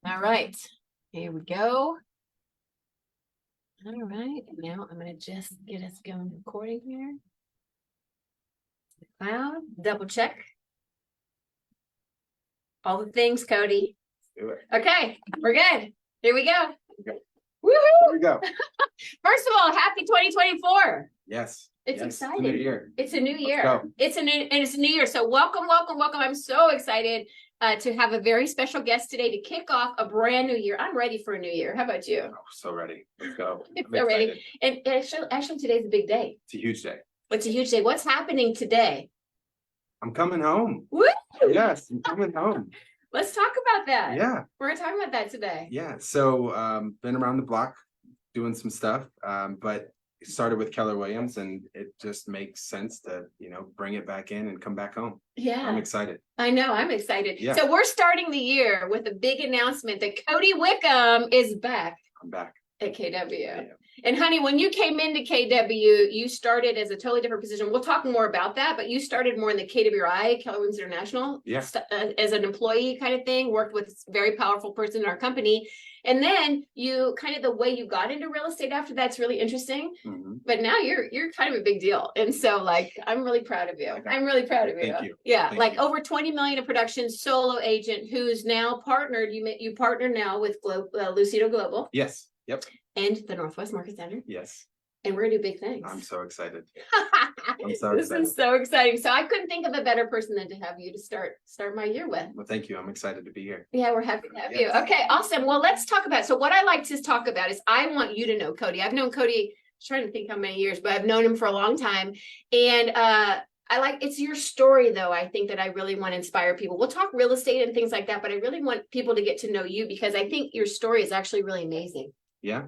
All right, here we go. All right, now I'm going to just get us going recording here. Cloud, double check. All the things, Cody. Do it. Okay, we're good. Here we go. Okay. Woohoo! Here we go. First of all, happy 2024. Yes. It's yes. exciting. It's a new year. It's a new year. Go. It's a new year. So welcome. I'm so excited to have a very special guest today to kick off a brand new year. I'm ready for a new year. How about you? Oh, so ready. Let's go. So ready. And actually today's a big day. It's a huge day. It's a huge day. What's happening today? I'm coming home. Woo! Yes, I'm coming home. Let's talk about that. Yeah. We're gonna talk about that today. Yeah. So been around the block doing some stuff. But it started with Keller Williams, and it just makes sense to, bring it back in and come back home. Yeah. I'm excited. I know, I'm excited. Yeah. So we're starting the year with a big announcement that Cody Wickham is back I'm back. at KW. Yeah. And honey, when you came into KW, you started as a totally different position. We'll talk more about that, but you started more in the KWI, Keller Williams International, as an employee kind of thing, worked with a very powerful person in our company. And then you kind of the way you got into real estate after that's really interesting. Mm-hmm. But now you're kind of a big deal. And so I'm really proud of you. Okay. I'm really proud of you. Thank you. Yeah. Thank you. Over 20 million in production, solo agent who's now partnered. You partner now with Lucido Global. Yes. Yep. And the Northwest Market Center. Yes. And we're gonna do big things. I'm so excited. I'm so This excited. is so exciting. So I couldn't think of a better person than to have you to start my year with. Well, thank you. I'm excited to be here. Yeah, we're happy to have Yes. you. Okay, awesome. Well, let's talk about, so what I like to talk about is I want you to know Cody. I've known Cody, I'm trying to think how many years, but I've known him for a long time. And it's your story though, I think that I really want to inspire people. We'll talk real estate and things like that, but I really want people to get to know you because I think your story is actually really amazing. Yeah.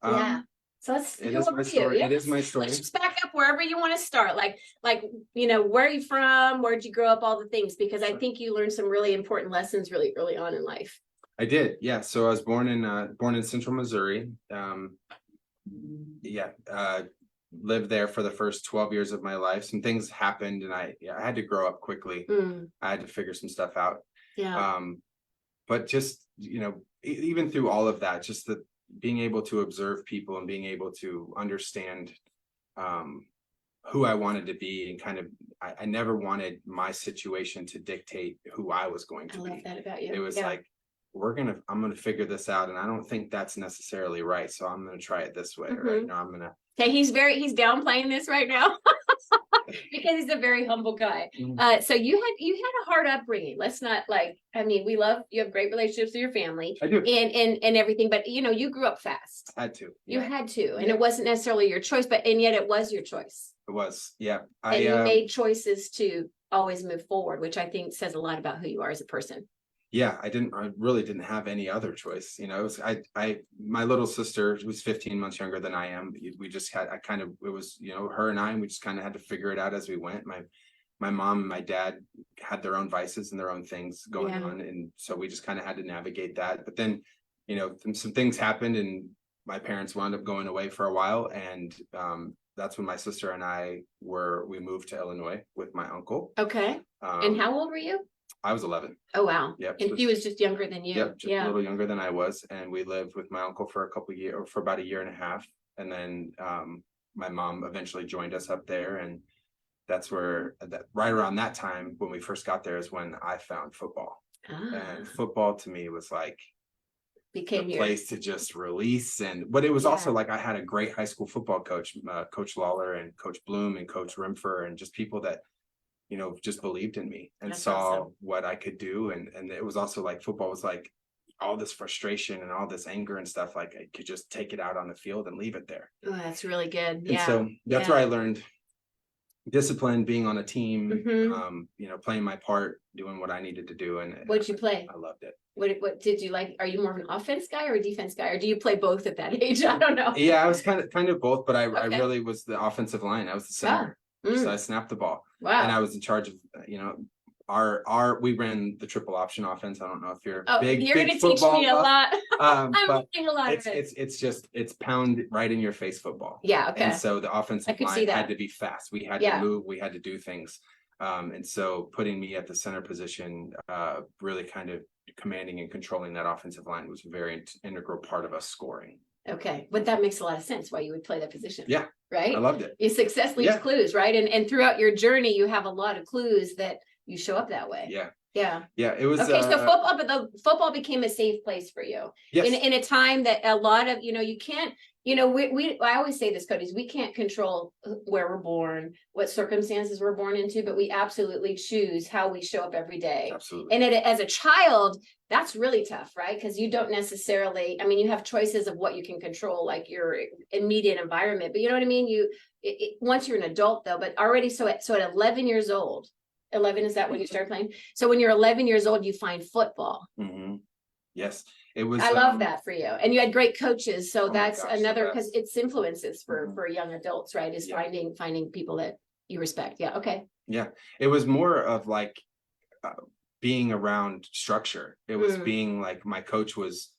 Yeah. So it is my story. Yeah. It is my story. Let's just back up wherever you want to start. Like, where are you from? Where'd you grow up? All the things, because I think you learned some really important lessons really early on in life. I did. Yeah. So I was born in Central Missouri. Lived there for the first 12 years of my life. Some things happened and I had to grow up quickly. I had to figure some stuff out. Yeah. But just, even through all of that, just being able to observe people and being able to understand who I wanted to be and kind of, I never wanted my situation to dictate who I was going to be. I love that about you. It was like, I'm going to figure this out. And I don't think that's necessarily right. So I'm going to try it this way. Right now I'm going to. Okay. He's downplaying this right now. Because he's a very humble guy. So you had a hard upbringing. Let's not you have great relationships with your family. I do. And everything, but you grew up fast. I had to. You had to, and it wasn't necessarily your choice, and yet it was your choice. It was, yeah. And you made choices to always move forward, which I think says a lot about who you are as a person. Yeah, I really didn't have any other choice. It was, my little sister was 15 months younger than I am. We just had, it was, her and I, and we just kind of had to figure it out as we went. My mom and my dad had their own vices and their own things going on. And so we just kind of had to navigate that. But then, some things happened and my parents wound up going away for a while. And that's when my sister and we moved to Illinois with my uncle. Okay. And how old were you? I was 11. Oh, wow. Yep. And he was just younger than you. Yep, just a little younger than I was. And we lived with my uncle for about a year and a half. And then my mom eventually joined us up there. And that's where, right around that time, when we first got there is when I found football. And football to me was like became a place to just release. But it was also like I had a great high school football coach, Coach Lawler and Coach Bloom and Coach Rimfer, and just people that just believed in me and saw what I could do. And it was also like football was like all this frustration and all this anger and stuff. Like I could just take it out on the field and leave it there. Oh, that's really good. And so that's where I learned discipline, being on a team, playing my part, doing what I needed to do. And what'd you play? I loved it. What did you like? Are you more of an offense guy or a defense guy, or do you play both at that age? I don't know. Yeah, I was kind of both, but I really was the offensive line. I was the center. So I snapped the ball. Wow. And I was in charge of, we ran the triple option offense. I don't know if you're you're going to teach me a lot. I'm learning a lot of it. It's pound right in your face football. Yeah. Okay. And so the offensive line had to be fast. We had to move. We had to do things. And so putting me at the center position, really kind of commanding and controlling that offensive line was a very integral part of us scoring. Okay, but that makes a lot of sense why you would play that position. Yeah, right. I loved it. Your success leaves clues, right? And throughout your journey, you have a lot of clues that you show up that way. Yeah. Yeah. Yeah. It was okay. So football, but the football became a safe place for you. Yes. In a time that a lot of, you can't, I always say this, Cody, is we can't control where we're born, what circumstances we're born into, but we absolutely choose how we show up every day. Absolutely. And as a child, that's really tough, right? Because you don't necessarily, you have choices of what you can control, like your immediate environment, but you know what I mean? Once you're an adult though, but already, so at 11 years old, 11, is that when you start playing? So when you're 11 years old, you find football. Mm-hmm. Yes, it was. I love that for you. And you had great coaches. So that's another, because it's influences for young adults, right? Is finding people that you respect. Yeah. Okay. Yeah. It was more of like being around structure. It was being like, my coach was,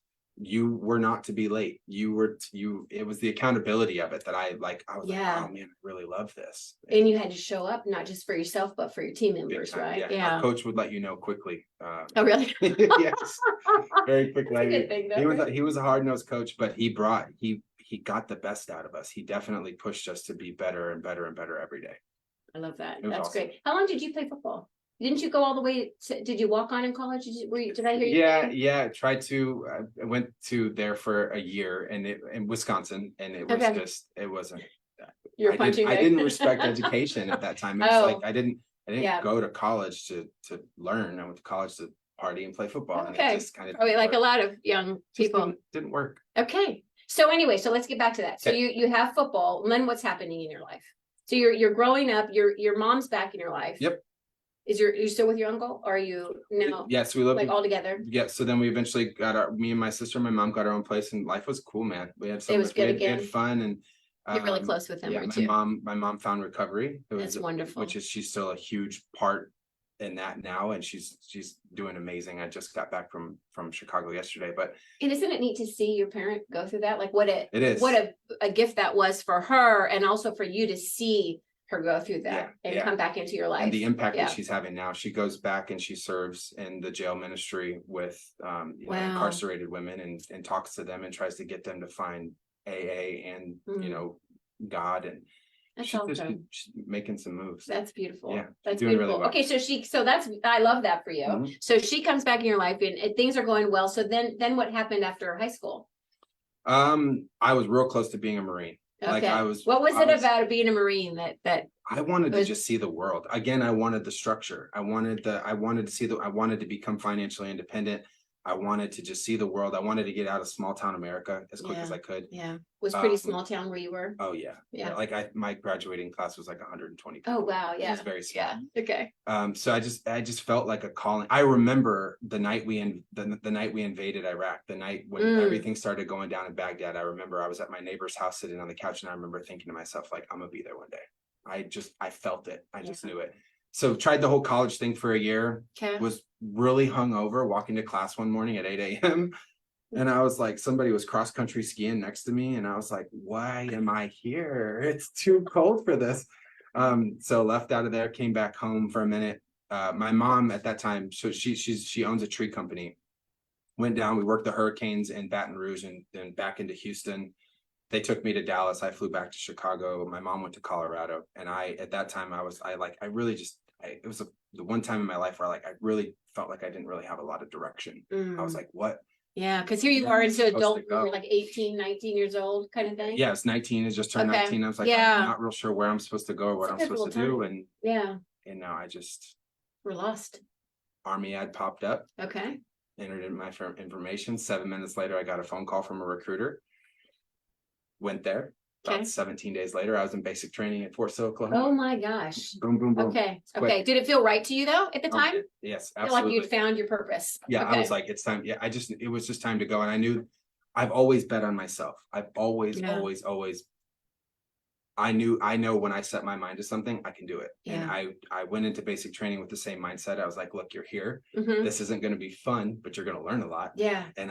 you were not to be late. It was the accountability of it that I was like, oh man, I really love this. And you had to show up, not just for yourself, but for your team members, right? Yeah. Our coach would let you know quickly. Oh, really? Yes. Very quickly. That's a good thing, though, he was a hard-nosed coach, but he got the best out of us. He definitely pushed us to be better and better and better every day. I love that. That's awesome. Great. How long did you play football? Didn't you go all the way did you walk on in college? Did I hear you? Yeah. Tried to, I went to there for a year in Wisconsin, and it was it wasn't. You're punching. I didn't respect education at that time. It's like I didn't go to college to learn. I went to college to party and play football. Okay. And it just kind of like a lot of young people. Didn't work. Okay. So anyway, so let's get back to that. So you have football, and then what's happening in your life? So you're growing up, your mom's back in your life. Yep. Are you still with your uncle, or are you now? Yes, we live like all together. Yeah, so then we eventually got me and my sister and my mom got our own place, and life was cool, man. We had so much, we had fun, and you're really close with them, aren't you? My mom found recovery. That's wonderful. She's still a huge part in that now, and she's doing amazing. I just got back from Chicago yesterday, but isn't it neat to see your parent go through that? Like what it is, what a gift that was for her, and also for you to see her go through that and come back into your life, and the impact that she's having now. She goes back and she serves in the jail ministry with incarcerated women, and talks to them and tries to get them to find AA and God, and that's awesome. She's making some moves. That's beautiful. Yeah, that's beautiful. Really well. Okay, so that's, I love that for you. So she comes back in your life, and things are going well. So then what happened after high school? I was real close to being a Marine. Okay. What was it about being a Marine that I wanted to just see the world again? I wanted the structure. I wanted to become financially independent. I wanted to just see the world. I wanted to get out of small town America as quick as I could. Yeah. Was pretty small town where you were? Oh yeah. Yeah. Like my graduating class was like 120 people. Oh wow. Yeah. It was very small. Yeah. Okay. So I just felt like a calling. I remember the night we invaded Iraq, the night when everything started going down in Baghdad. I remember I was at my neighbor's house sitting on the couch, and I remember thinking to myself, like, I'm gonna be there one day. I felt it. I just knew it. So tried the whole college thing for a year. Was really hungover, walking to class one morning at 8 a.m. And I was like, somebody was cross country skiing next to me, and I was like, why am I here? It's too cold for this. So left out of there, came back home for a minute. My mom at that time, so she owns a tree company. Went down, we worked the hurricanes in Baton Rouge and then back into Houston. They took me to Dallas. I flew back to Chicago. My mom went to Colorado, and at that time it was the one time in my life where I really felt like I didn't really have a lot of direction. I was like, what? Yeah, because here you are into adult, you're like 18, 19 years old kind of thing. Yeah, it's 19. It's just turned 19. I was like, I'm not real sure where I'm supposed to go or what I'm supposed to do. And now we're lost. Army ad popped up. Okay. Entered in my information. 7 minutes later, I got a phone call from a recruiter. Went there. About 17 days later, I was in basic training at Fort Sill, Oklahoma. Oh my gosh. Boom, boom, boom. Okay. Did it feel right to you though at the time? Yes, absolutely. Feel like you'd found your purpose. Yeah, I was like, it's time. Yeah, it was just time to go. And I knew I've always bet on myself. I've always, I know when I set my mind to something, I can do it. Yeah. And I went into basic training with the same mindset. I was like, look, you're here. This isn't going to be fun, but you're going to learn a lot. Yeah. And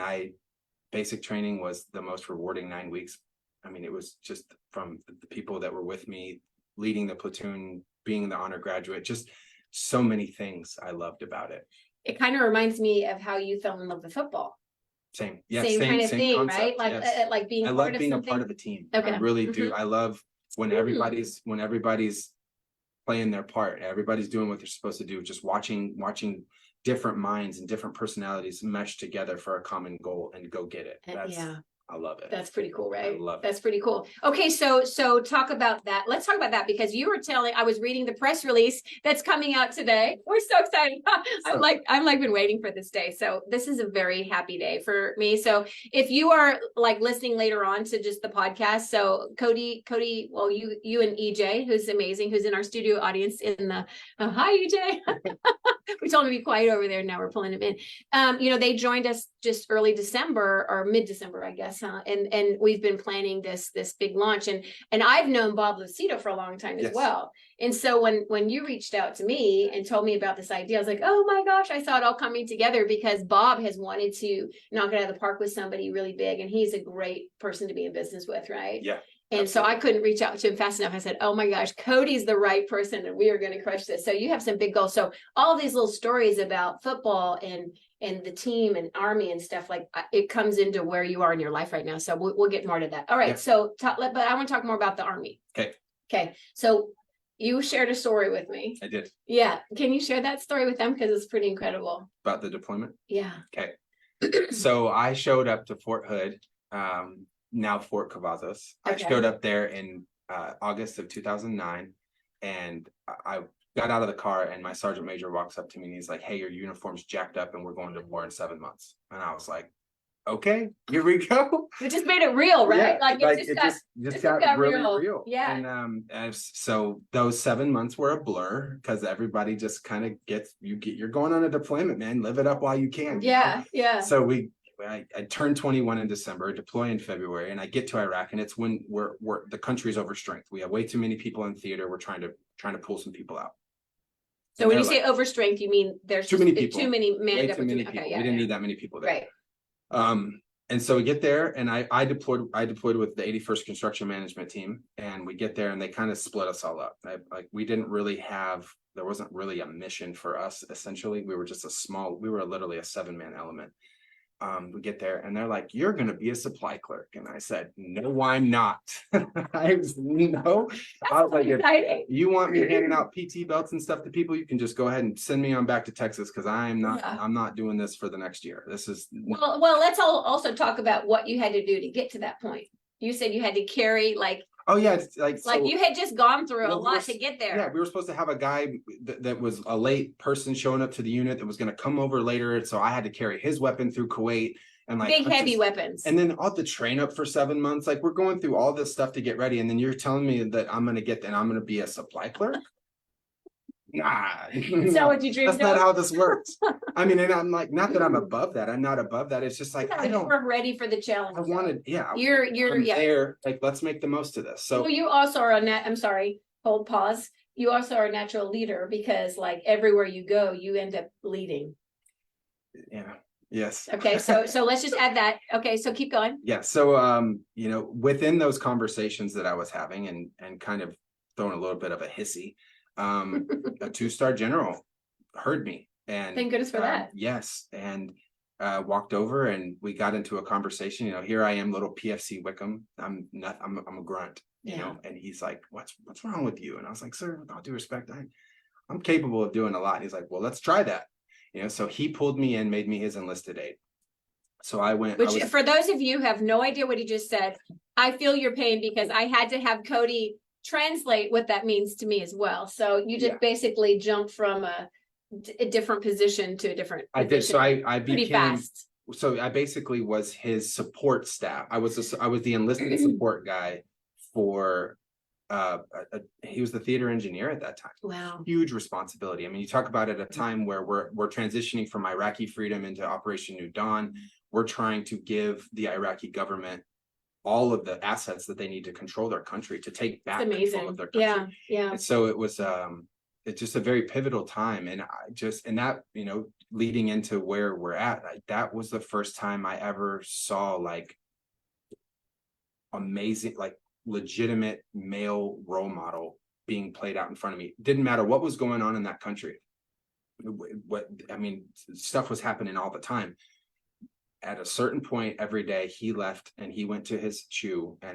basic training was the most rewarding 9 weeks. I mean, it was just from the people that were with me, leading the platoon, being the honor graduate, just so many things I loved about it. It kind of reminds me of how you fell in love with football. Same. Yeah, Same kind of thing, concept. right? Like Yes. like being I part love of being a something. part of a team. Okay. I really do. I love when Hmm. everybody's playing their part. Everybody's doing what they're supposed to do. Just watching different minds and different personalities mesh together for a common goal and go get it. Yeah. I love it. That's pretty cool, right? I love it. That's pretty cool. Okay, so talk about that. Let's talk about that because you were telling. I was reading the press release that's coming out today. We're so excited. I'm like been waiting for this day. So this is a very happy day for me. So if you are like listening later on to just the podcast, so Cody, well, you and EJ, who's amazing, who's in our studio audience in the hi EJ. We told him to be quiet over there. Now we're pulling him in. They joined us just early December or mid-December, I guess, huh? And we've been planning this big launch. And I've known Bob Lucido for a long time as well. And so when you reached out to me and told me about this idea, I was like, oh my gosh, I saw it all coming together because Bob has wanted to knock it out of the park with somebody really big. And he's a great person to be in business with, right? Yeah. And so I couldn't reach out to him fast enough. I said, oh my gosh, Cody's the right person and we are going to crush this. So you have some big goals. So all these little stories about football and the team and Army and stuff, like it comes into where you are in your life right now. So we'll get more to that. All right. Yeah. So, but I want to talk more about the Army. Okay. So you shared a story with me. I did. Yeah. Can you share that story with them? Because it's pretty incredible. About the deployment? Yeah. Okay. So I showed up to Fort Hood, now Fort Cavazos. Okay. I showed up there in August of 2009, and I got out of the car, and my sergeant major walks up to me and he's like, "Hey, your uniform's jacked up, and we're going to war in 7 months." And I was like, "Okay, here we go." It just made it real, right? Yeah, it just got really real. Yeah. And so those 7 months were a blur because everybody just kind of you're going on a deployment, man. Live it up while you can. Yeah, yeah. So I turned 21 in December, deploy in February, and I get to Iraq, and it's when we're the country's overstrength. We have way too many people in theater. We're trying to pull some people out. So when you say overstrength, you mean there's too many people, too many way too many people. Okay, we didn't need that many people there. Right. And so we get there, and I deployed with the 81st Construction Management Team, and we get there, and they kind of split us all up. We didn't really there wasn't really a mission for us. Essentially, we were literally a 7-man element. We get there and they're like, "You're going to be a supply clerk." And I said, "No, I'm not." I was like, "If you want me handing out PT belts and stuff to people, you can just go ahead and send me on back to Texas, because I'm not doing this for the next year. This is..." Well, let's also talk about what you had to do to get to that point. You said you had to carry oh yeah, it's like you had just gone through a lot to get there. Yeah, we were supposed to have a guy that was a late person showing up to the unit that was going to come over later, so I had to carry his weapon through Kuwait and big heavy weapons. And then all the train up for 7 months. Like, we're going through all this stuff to get ready, and then you're telling me that I'm going to be a supply clerk? Nah, that's not what you dreamed of. That's not how this works. I mean, and I'm like, not that I'm above that. I'm not above that. It's just like, we're ready for the challenge. I wanted, you're there. Like, let's make the most of this. So well, you also are I'm sorry, hold pause. You also are a natural leader, because like everywhere you go, you end up leading. Yeah. Yes. Okay. So let's just add that. Okay. So keep going. Yeah. So, within those conversations that I was having and kind of throwing a little bit of a hissy, a 2-star general heard me, and thank goodness for that. Yes. And walked over, and we got into a conversation. Here I am, little PFC Wickham. I'm a grunt, you know, and he's like, what's wrong with you? And I was like, "Sir, with all due respect, I'm capable of doing a lot." And he's like, "Well, let's try that." So he pulled me in, made me his enlisted aide. So I went. For those of you who have no idea what he just said, I feel your pain, because I had to have Cody translate what that means to me as well. So you just basically jumped from a different position to a different position. I did. So I became pretty fast. So I basically was his support staff. I was the enlisted support guy for he was the theater engineer at that time. Wow. Huge responsibility. I mean, you talk about it at a time where we're transitioning from Iraqi freedom into Operation New Dawn. We're trying to give the Iraqi government all of the assets that they need to control their country, to take back control of their country. Yeah. And so it was it's just a very pivotal time. And that, leading into where we're at, that was the first time I ever saw like amazing, like legitimate male role model being played out in front of me. Didn't matter what was going on in that country. Stuff was happening all the time. At a certain point every day, he left and he went to his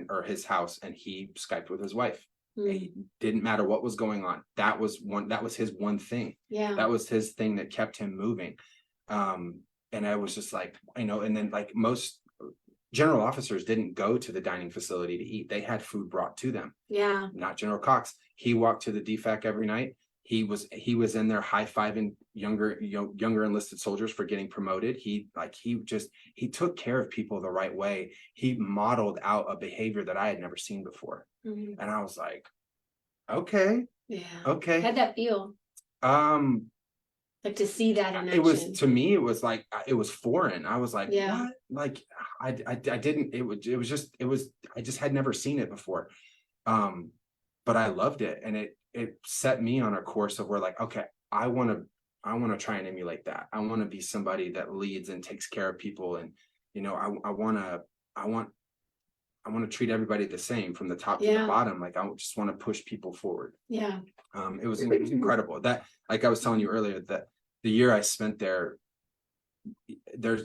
or his house, and he Skyped with his wife. It didn't matter what was going on. That was his one thing. Yeah. That was his thing that kept him moving. And I was just like, and then like most general officers didn't go to the dining facility to eat. They had food brought to them. Yeah. Not General Cox. He walked to the DFAC every night. He was in there high-fiving younger enlisted soldiers for getting promoted. He took care of people the right way. He modeled out a behavior that I had never seen before. And I was like, okay. Yeah. Okay. How'd that feel? Like to see that in action. It was, to me, it was like, it was foreign. I was like, yeah. What? Like, I didn't, I just had never seen it before. But I loved it. And it set me on a course of where like, okay, I want to try and emulate that. I want to be somebody that leads and takes care of people. And, I want to treat everybody the same from the top to the bottom. Like, I just want to push people forward. Yeah. It was incredible. That, like I was telling you earlier, that the year I spent there,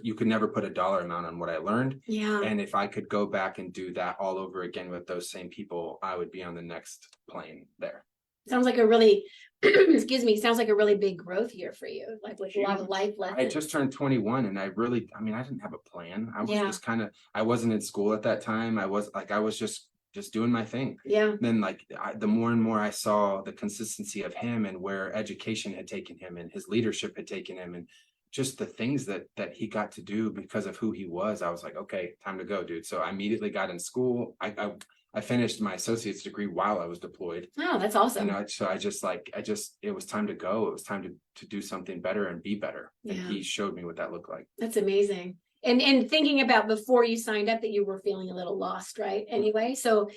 you could never put a dollar amount on what I learned. Yeah. And if I could go back and do that all over again with those same people, I would be on the next plane there. Sounds like a really, excuse me, sounds like a really big growth year for you, like with a lot of life lessons. I just turned 21 and I didn't have a plan. I was just I wasn't in school at that time. I was just doing my thing. Yeah. And then the more and more I saw the consistency of him and where education had taken him and his leadership had taken him and just the things that he got to do because of who he was, I was like, okay, time to go, dude. So I immediately got in school. I finished my associate's degree while I was deployed. Oh, that's awesome. So it was time to go. It was time to do something better and be better. And he showed me what that looked like. That's amazing. And thinking about before you signed up that you were feeling a little lost, right? Anyway, so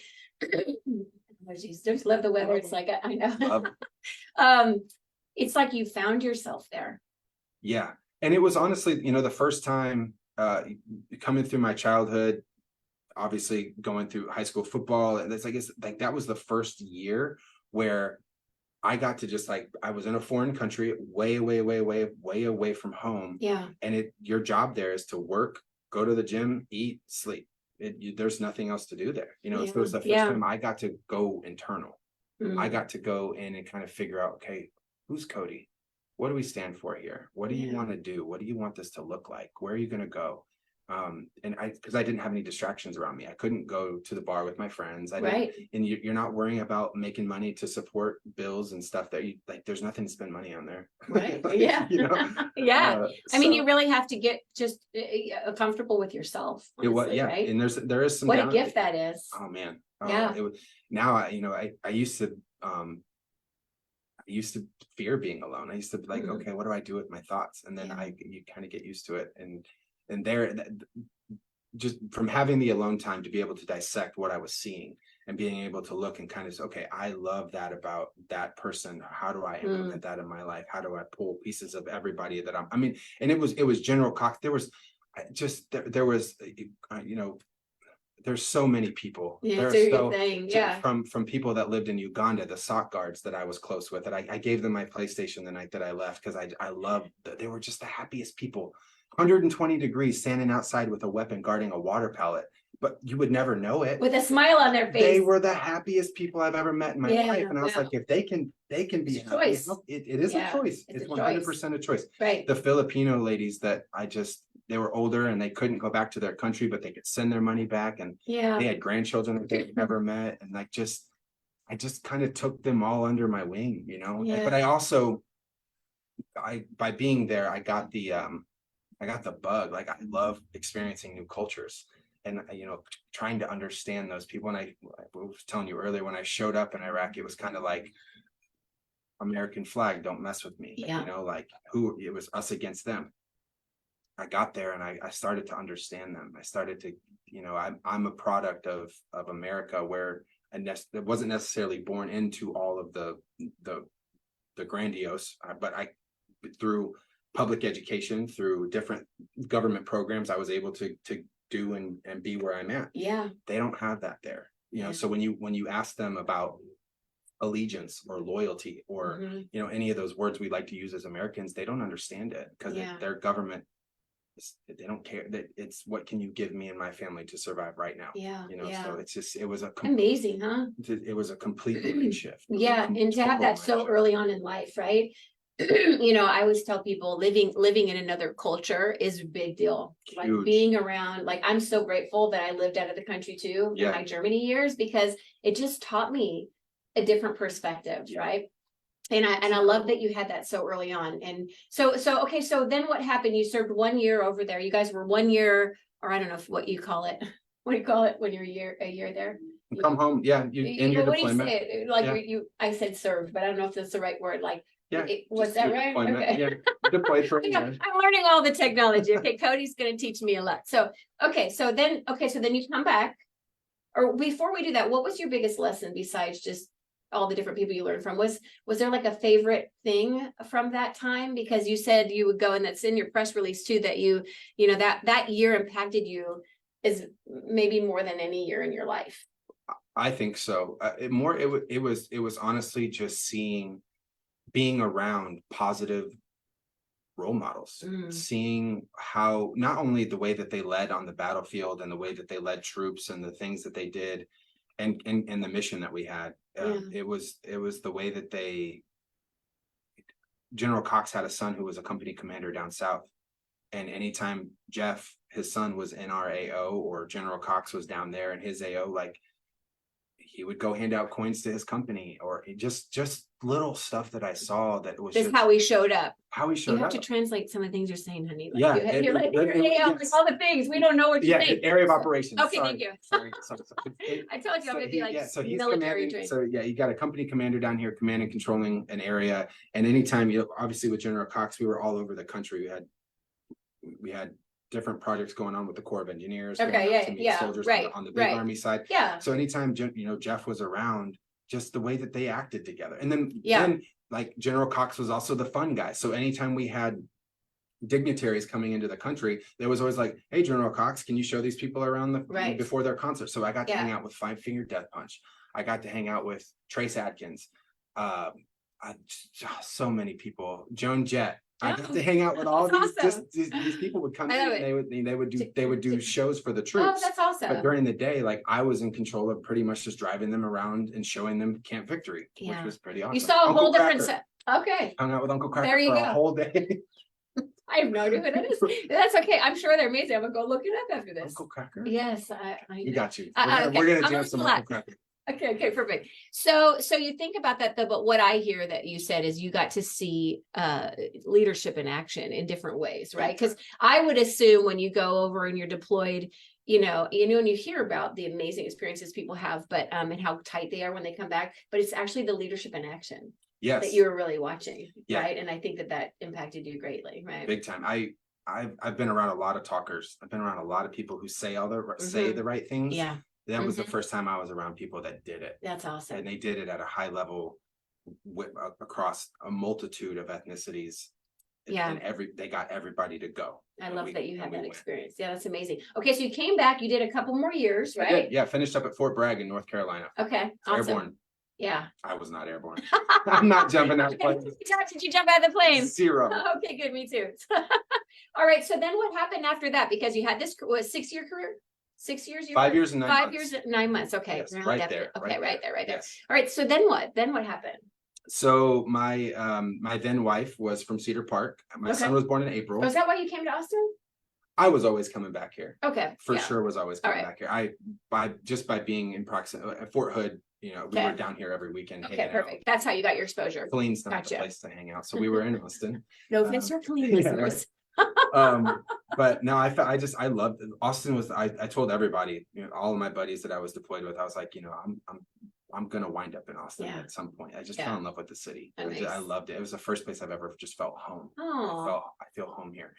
just love the weather. It's like, I know. It's like you found yourself there. Yeah. And it was honestly, the first time coming through my childhood, obviously going through high school football, and that's, I guess, like that was the first year where I got to just I was in a foreign country, way away from home. Yeah. And your job there is to work, go to the gym, eat, sleep. There's nothing else to do there. So it was the first time I got to go internal. I got to go in and kind of figure out, okay, who's Cody? What do we stand for here? What do you want to do? What do you want this to look like? Where are you going to go? Because I didn't have any distractions around me. I couldn't go to the bar with my friends. And you're not worrying about making money to support bills and stuff that there's nothing to spend money on there. Right. Yeah. Yeah. I mean, you really have to get just comfortable with yourself. Honestly, right? And there is some, what a gift that is. Oh man. Now I used to fear being alone. I used to be like, okay, what do I do with my thoughts? And then you kind of get used to it. And there, just from having the alone time to be able to dissect what I was seeing and being able to look and kind of say, okay, I love that about that person. How do I implement that in my life? How do I pull pieces of everybody that and it was General Cox. There was there's so many people. From people that lived in Uganda, the SOC guards that I was close with, that I gave them my PlayStation the night that I left, because I loved that they were just the happiest people. 120 degrees standing outside with a weapon guarding a water pallet, but you would never know it. With a smile on their face. They were the happiest people I've ever met in my life. And I was like, if they can be happy, it is a choice. It's 100% a choice. Right. The Filipino ladies that they were older and they couldn't go back to their country, but they could send their money back. And they had grandchildren that they'd never met. And I just kind of took them all under my wing, but I also, by being there, I got the bug. Like, I love experiencing new cultures and, trying to understand those people. And I was telling you earlier, when I showed up in Iraq, it was kind of like, American flag, don't mess with me. It was us against them. I got there and I started to understand them. I started to, I'm a product of America, where it wasn't necessarily born into all of the grandiose, but through public education, through different government programs, I was able to do and be where I'm at. Yeah. They don't have that there. So when you ask them about allegiance or loyalty or Mhm. you know, any of those words we like to use as Americans. They don't understand it because Yeah. their government, they don't care. That it's what can you give me and my family to survive right now. Yeah. You know, Yeah. so it's just it was a Amazing, huh? it was a complete mind shift. It was a Yeah, and to have total that mind so shift. early on in life, right? I always tell people living in another culture is a big deal. Like Huge. being around, like I'm so grateful that I lived out of the country too in Yeah. my Germany years, because it just taught me a different perspective, Yeah. right? And I love that you had that so early on. And so okay, so then what happened? You served 1 year over there. You guys were 1 year, or I don't know what you call it. What do you call it when you're a year there? Come home. Yeah. You in your What do you deployment. say? Like Yeah. I said served, but I don't know if that's the right word. Like, Yeah. was just that your right? deployment. Okay. Yeah. Deployed for a year. I'm learning all the technology. Okay, Cody's going to teach me a lot. So, so then you come back. Or before we do that, what was your biggest lesson besides just all the different people you learned from? Was there like a favorite thing from that time? Because you said you would go, and that's in your press release too, that that year impacted you is maybe more than any year in your life. I think so. It was honestly just being around positive role models, seeing how not only the way that they led on the battlefield and the way that they led troops and the things that they did and the mission that we had. It was the way that General Cox had a son who was a company commander down south. And anytime Jeff, his son, was in our AO or General Cox was down there in his AO, like he would go hand out coins to his company, or just little stuff that I saw that was That's just how he showed up. how he You showed have up. to translate some of the things you're saying, honey. Like Yeah, you're like, yes. like all the things we don't know what you're saying. Area of operations. Okay, sorry. thank you. Sorry. I told you I'm gonna be like so he's military commanding. trained. So yeah, you got a company commander down here, commanding, controlling an area, and anytime obviously with General Cox, we were all over the country. We had different projects going on with the Corps of Engineers. Okay, yeah, soldiers right, on the big right. Army side. Yeah. So anytime Jeff was around, just the way that they acted together, and then like General Cox was also the fun guy. So anytime we had dignitaries coming into the country, there was always like, hey, General Cox, can you show these people around before their concert? So I got to hang out with Five Finger Death Punch. I got to hang out with Trace Adkins. So many people. Joan Jett. I got to hang out with all these. Awesome. These people would come in and they would do shows for the troops. Oh, that's awesome. But during the day, like I was in control of pretty much just driving them around and showing them Camp Victory, which was pretty awesome. You saw a whole different set. Okay. Hung out with Uncle Cracker There you for go. a whole day. I have no idea who that is. That's okay. I'm sure they're amazing. I'm gonna go look it up after this. Uncle Cracker? Yes, I We got you. Okay. We're gonna jam some Uncle Cracker. Okay, perfect. So you think about that though, but what I hear that you said is you got to see leadership in action in different ways, right? Because I would assume when you go over and you're deployed, and you hear about the amazing experiences people have, but and how tight they are when they come back, but it's actually the leadership in action that you were really watching, right? And I think that impacted you greatly, right? Big time. I've been around a lot of talkers. I've been around a lot of people who say say the right things. Yeah. That was the first time I was around people that did it. That's awesome. And they did it at a high level across a multitude of ethnicities. Yeah. And they got everybody to go. I love that you had that experience. Yeah, that's amazing. Okay, so you came back, you did a couple more years, right? Yeah, finished up at Fort Bragg in North Carolina. Okay, awesome. Airborne. Yeah. I was not airborne. I'm not jumping out of the plane. Did you jump out of the plane? 0. Okay, good, me too. All right, so then what happened after that? Because you had this 6-year career? 6 years? 5 years and 9 months. 5 years and 9 months. Okay. Yes, right there. Okay, right there. Yes. All right, so then what? Then what happened? So my then wife was from Cedar Park. My son was born in April. Was that why you came to Austin? I was always coming back here. Okay. For sure was always coming back here. By being in proximity at Fort Hood, we were down here every weekend. Okay, perfect. That's how you got your exposure. Colleen's not the place to hang out. So we were in Austin. No offense to Colleen listeners. But no, I loved it. Austin was, I told everybody, all of my buddies that I was deployed with, I was like, I'm gonna wind up in Austin at some point. I just fell in love with the city. I loved it. It was the first place I've ever just felt home. Oh, I feel home here.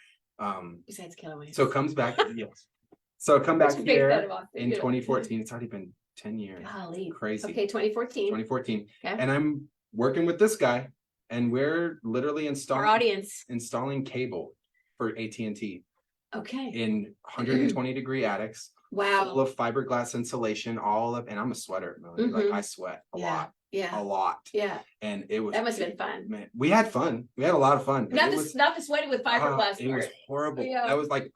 Besides Kelly. So comes back. Yes. So come back here in 2014. It's already been 10 years. Golly. Crazy. Okay, 2014. 2014. Okay. And I'm working with this guy, and we're literally installing cable for AT&T. Okay. In 120-degree attics. Wow. Full of fiberglass insulation, and I'm a sweater, Melanie. Like I sweat a lot. Yeah. a lot. Yeah. And it was, That must have been fun. man, we had fun. We had a lot of fun. Not the sweating with fiberglass. It was horrible. Yeah. I was like,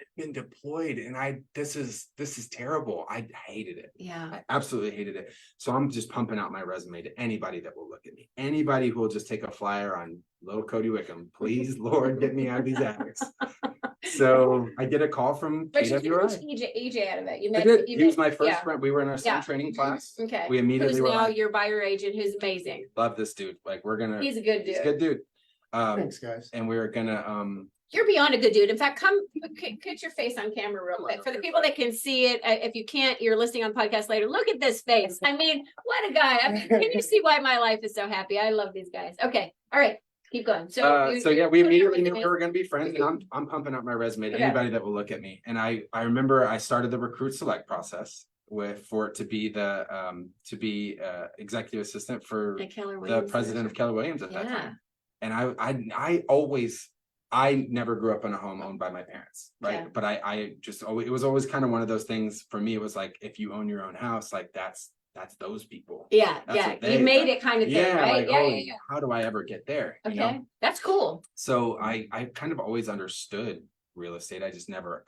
I've been deployed and this is terrible. I hated it. Yeah. I absolutely hated it. So I'm just pumping out my resume to anybody that will look at me. Anybody who will just take a flyer on little Cody Wickham. Please, Lord, get me out of these attics. So I get a call from But you KWI. pushed EJ out of it. I did. He was my first friend. We were in our Yeah. training class. Okay. We immediately Who's were now like, your buyer agent, who's amazing. love this dude. Like He's a good dude. he's a good dude. Thanks, guys. And we were gonna You're beyond a good dude. In fact, put your face on camera real quick. For the people that can see it, if you can't, you're listening on podcast later. Look at this face. I mean, what a guy. I mean, can you see why my life is so happy? I love these guys. Okay. All right. Keep going. So yeah, we immediately knew we were going to be friends, and I'm pumping up my resume to anybody that will look at me. And I remember I started the recruit select process for it to be the executive assistant for the president of Keller Williams at that time. And I never grew up in a home owned by my parents, right? Yeah. But I just always, it was always kind of one of those things for me. It was like, if you own your own house, like that's those people. Yeah. That's Yeah. what they, You made it kind of thing, right? Like, how do I ever get there? Okay. You know? That's cool. So I kind of always understood real estate. I just never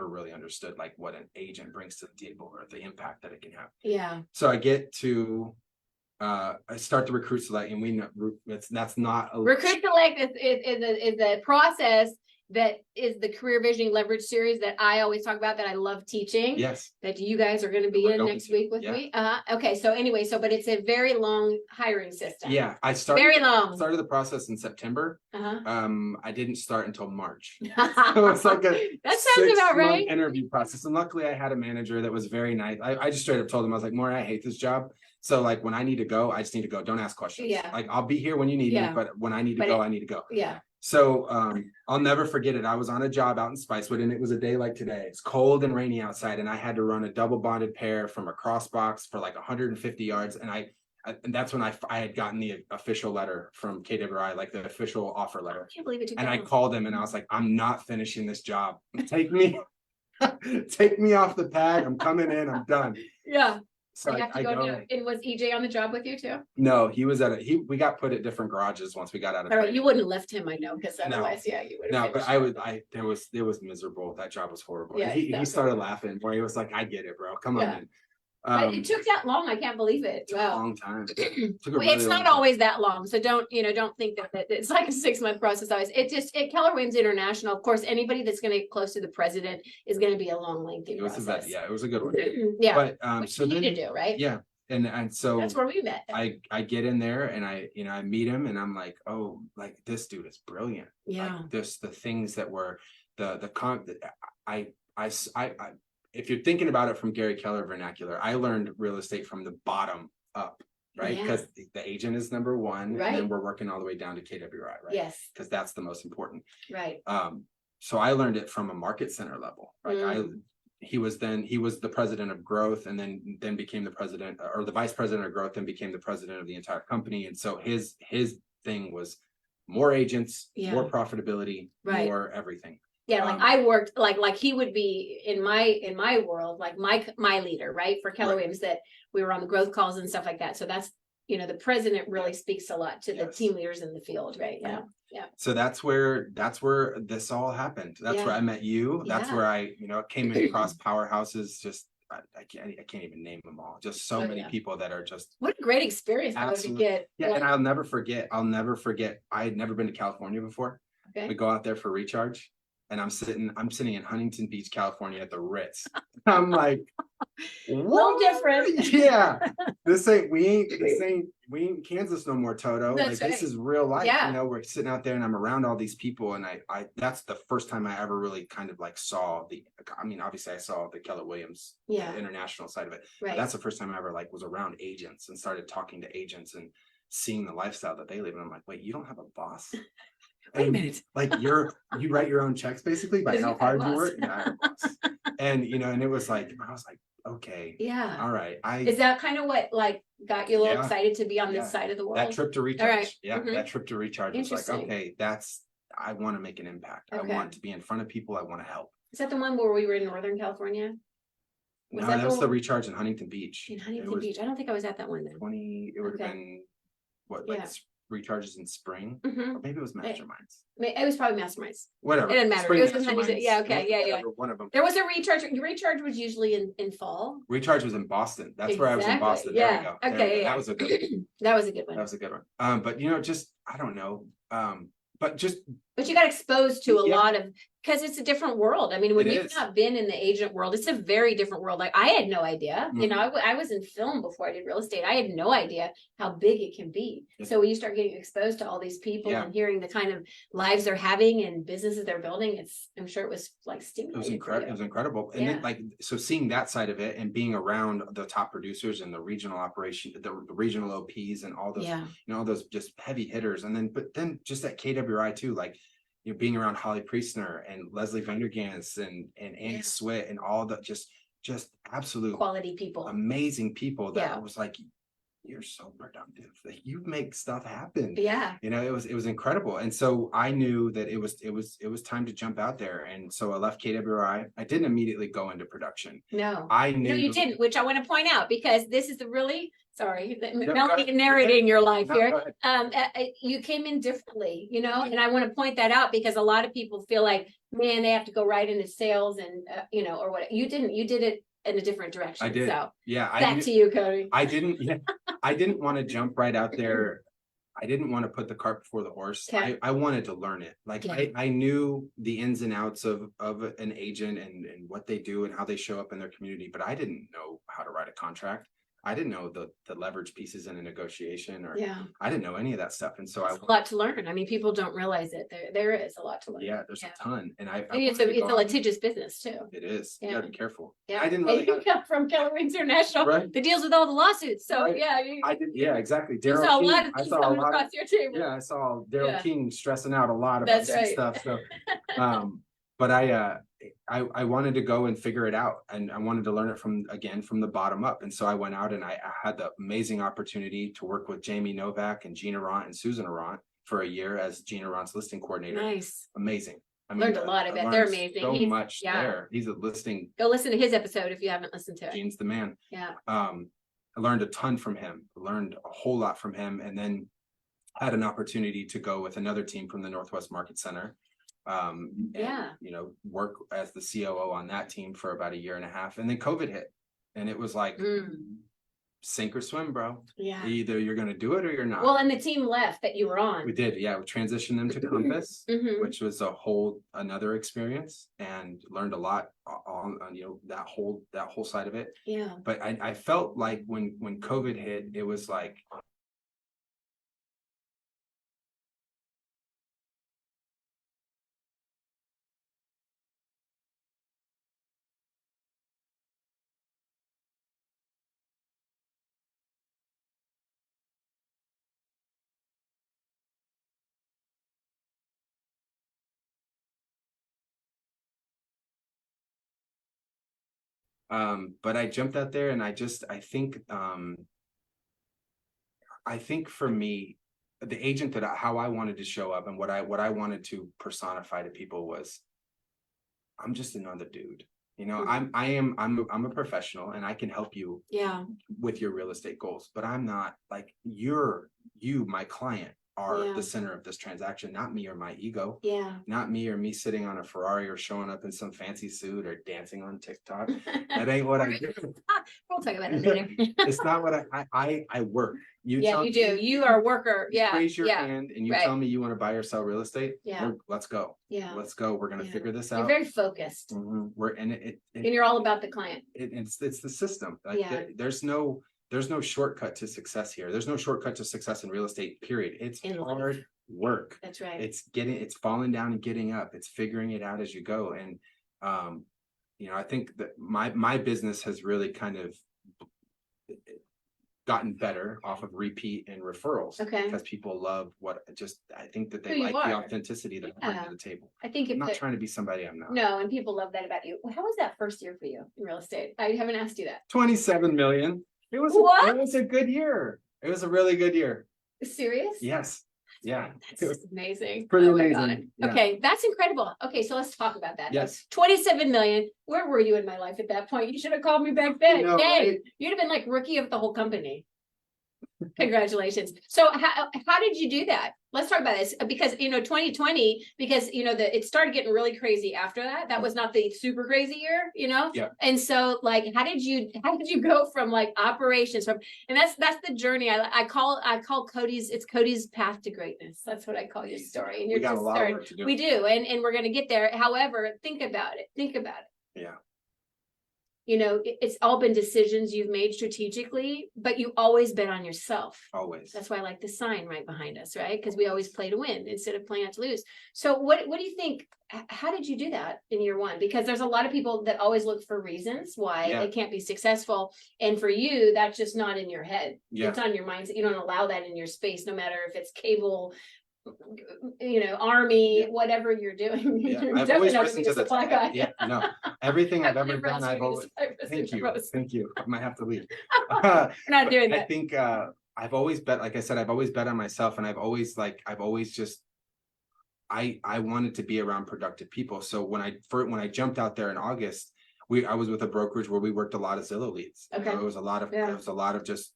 really understood like what an agent brings to the table or the impact that it can have. Yeah. So I get to I start the recruit select, and we know that's not a Recruit select is a process that is the career visioning leverage series that I always talk about, that I love teaching. Yes. That you guys are going to be in next week with me. Okay. So anyway, but it's a very long hiring system. Yeah. I started the process in September. I didn't start until March. So it's like that sounds about right. Interview process. And luckily I had a manager that was very nice. I just straight up told him, I was like, Maury, I hate this job. So like when I need to go, I just need to go. Don't ask questions. Yeah. Like I'll be here when you need me, but when I need to go, I need to go. Yeah. So I'll never forget it. I was on a job out in Spicewood, and it was a day like today. It's cold and rainy outside, and I had to run a double bonded pair from a cross box for like 150 yards. And and that's when I had gotten the official letter from KWI, like the official offer letter. I can't believe it took and that I long. called him and I was like, I'm not finishing this job. Take me off the pad. I'm coming in. I'm done. Yeah. So you have to go now. And was EJ on the job with you too? No, he was we got put at different garages once we got out of. All right, you wouldn't have left him, I know, because otherwise, you would. No, but it was miserable. That job was horrible. Yeah, he started laughing where he was like, I get it, bro. Come on in. But it took that long. I can't believe it. Wow. A long time. It's not always that long. So don't think that it's like a 6-month process always. Keller Williams International, of course, anybody that's going to get close to the president is going to be a long, lengthy process. It was a good one. Yeah. But which you need to do, right? Yeah. And so that's where we met. I get in there and I meet him and I'm like, oh, like this dude is brilliant. Yeah. Like the things that were if you're thinking about it from Gary Keller vernacular, I learned real estate from the bottom up, right? Because the agent is number one, right? And then we're working all the way down to KWI, right? Yes. Because that's the most important. Right. So I learned it from a market center level. Like he was the president of growth, and then became the president or the vice president of growth, and became the president of the entire company. And so his thing was more agents, more profitability, more everything. Yeah, like I worked like he would be in my world, like my leader, right? For Keller Williams, that we were on the growth calls and stuff like that. So that's the president really speaks a lot to the team leaders in the field, right? Yeah. Yeah. So that's where this all happened. That's where I met you. That's where I came across powerhouses. Just I can't even name them all. Just so many people that are just what a great experience to get. Yeah, and I'll never forget. I had never been to California before. Okay. We go out there for recharge. And I'm sitting in Huntington Beach, California at the Ritz. I'm like, a little different. Yeah. We ain't Kansas no more, Toto. That's like this is real life. Yeah. We're sitting out there and I'm around all these people. And I that's the first time I ever really kind of like saw obviously I saw the Keller Williams international side of it. Right. But that's the first time I ever like was around agents and started talking to agents and seeing the lifestyle that they live in. I'm like, wait, you don't have a boss? Wait a minute. Like you write your own checks basically by how hard you work. Yeah, and and it was like I was like, okay, yeah, all right. Is that kind of what like got you a little excited to be on this side of the world? That trip to recharge. All right. Yeah, that trip to recharge was like, okay, I want to make an impact. Okay. I want to be in front of people. I want to help. Is that the one where we were in Northern California? No, that was the recharge in Huntington Beach. In Huntington Beach. I don't think I was at that one then. 20, it would have been what, like recharges in spring, or maybe it was Masterminds. It was probably Masterminds. Whatever. It didn't matter. Spring It was in Huntington. Yeah, okay, yeah. One of them. There was a recharge. Recharge was usually in fall. Recharge was in Boston. That's where I was in Boston. Yeah. There we go. Okay. That was a good one. That was a good one. That was a good one. But just I don't know. But you got exposed to a lot of, because it's a different world. I mean, when you've not been in the agent world, it's a very different world. Like I had no idea, you know, I was in film before I did real estate. I had no idea how big it can be. So when you start getting exposed to all these people and hearing the kind of lives they're having and businesses they're building, I'm sure it was like stimulating. It was incredible. It was incredible. And then like, so seeing that side of it and being around the top producers and the regional operation, the regional OPs and all those, all those just heavy hitters. And then, but then just at KWI too, like, being around Holly Priestner and Leslie Vandergans and Annie Switt and all the just absolute quality people, amazing people that I was like, you're so productive. Like you make stuff happen. Yeah. It was incredible. And so I knew that it was time to jump out there. And so I left KWI. I didn't immediately go into production. No, I knew. No, you didn't, which I want to point out because this is the really, sorry, Melanie narrating your life here. You came in differently, you know, and I want to point that out because a lot of people feel like, man, they have to go right into sales and, or what. You didn't, you did it in a different direction. I did. So back to you, Cody. I didn't want to jump right out there. I didn't want to put the cart before the horse. I wanted to learn it. Like I knew the ins and outs of an agent and what they do and how they show up in their community, but I didn't know how to write a contract. I didn't know the leverage pieces in a negotiation, or I didn't know any of that stuff. And so there's a lot to learn. I mean, people don't realize it. There is a lot to learn. Yeah, there's a ton. And it's a litigious business too. It is. You gotta be careful. Yeah. I didn't really come from Keller International that deals with all the lawsuits. So I did. Yeah, exactly. Daryl King, I saw a lot across your table. Yeah, I saw Daryl King stressing out a lot about some stuff. So but I wanted to go and figure it out, and I wanted to learn it from the bottom up. And so I went out and I had the amazing opportunity to work with Jamie Novak and Gina Ront and Susan Arant for a year as Gina Ront's listing coordinator. Nice. Amazing. I learned a lot of it. They're amazing. So much there. He's a listing. Go listen to his episode if you haven't listened to it. Gene's the man. Yeah. I learned a ton from him. Learned a whole lot from him, and then had an opportunity to go with another team from the Northwest Market Center. Work as the COO on that team for about a year and a half, and then COVID hit, and it was like sink or swim, bro. Yeah, either you're gonna do it or you're not. Well, and the team left that you were on. We did. We transitioned them to Compass, which was another experience, and learned a lot on that whole side of it. Yeah, but I felt like when COVID hit, it was like but I jumped out there, and I think for me, the agent how I wanted to show up and what I wanted to personify to people was, I'm just another dude. I'm a professional, and I can help you with your real estate goals, but I'm not like you, my client, are the center of this transaction, not me or my ego. Not me or me sitting on a Ferrari or showing up in some fancy suit or dancing on TikTok. That ain't what I do. We'll talk about it later. It's not what I work. You do. You are a worker. Raise your hand and you tell me you want to buy or sell real estate. Let's go. Let's go. We're gonna figure this out. You're very focused. And you're all about the client. It's the system. There's no shortcut to success here. There's no shortcut to success in real estate, period. It's hard work. That's right. It's falling down and getting up. It's figuring it out as you go. And, I think that my business has really kind of gotten better off of repeat and referrals. Because people love I think that they like the authenticity that I bring to the table. I think I'm not trying to be somebody I'm not. No, and people love that about you. How was that first year for you in real estate? I haven't asked you that. 27 million. It was a good year. It was a really good year. Serious? Yes. Yeah. That's amazing. Pretty Oh my amazing. God. Yeah. Okay, that's incredible. Okay, so let's talk about that. Yes. 27 million. Where were you in my life at that point? You should have called me back then. know, Dang, right? you'd have been like rookie of the whole company. Congratulations. So how did you do that? Let's talk about this because 2020, because it started getting really crazy after that. That was not the super crazy year, Yeah. And so like how did you go from like operations and that's the journey I call Cody's path to greatness. That's what I call your story. And We got a lot of work to do. We do, and we're gonna get there. However, think about it. Yeah. It's all been decisions you've made strategically, but you always bet on yourself. Always. That's why I like the sign right behind us, right? Because we always play to win instead of playing out to lose. So what do you think? How did you do that in year one? Because there's a lot of people that always look for reasons why they can't be successful. And for you, that's just not in your head. Yeah. It's on your mindset. You don't allow that in your space, no matter if it's cable, army, whatever you're doing. Yeah. You're I've definitely always not listened gonna to be a supply guy. Yeah, no, everything I've ever Never done, else I've are you always, gonna thank you. I might have to leave. We're not doing I that. think, I've always bet, like I said, I've always bet on myself, and I've always just, I wanted to be around productive people. So when I jumped out there in August, I was with a brokerage where we worked a lot of Zillow leads. Okay. It was a lot of just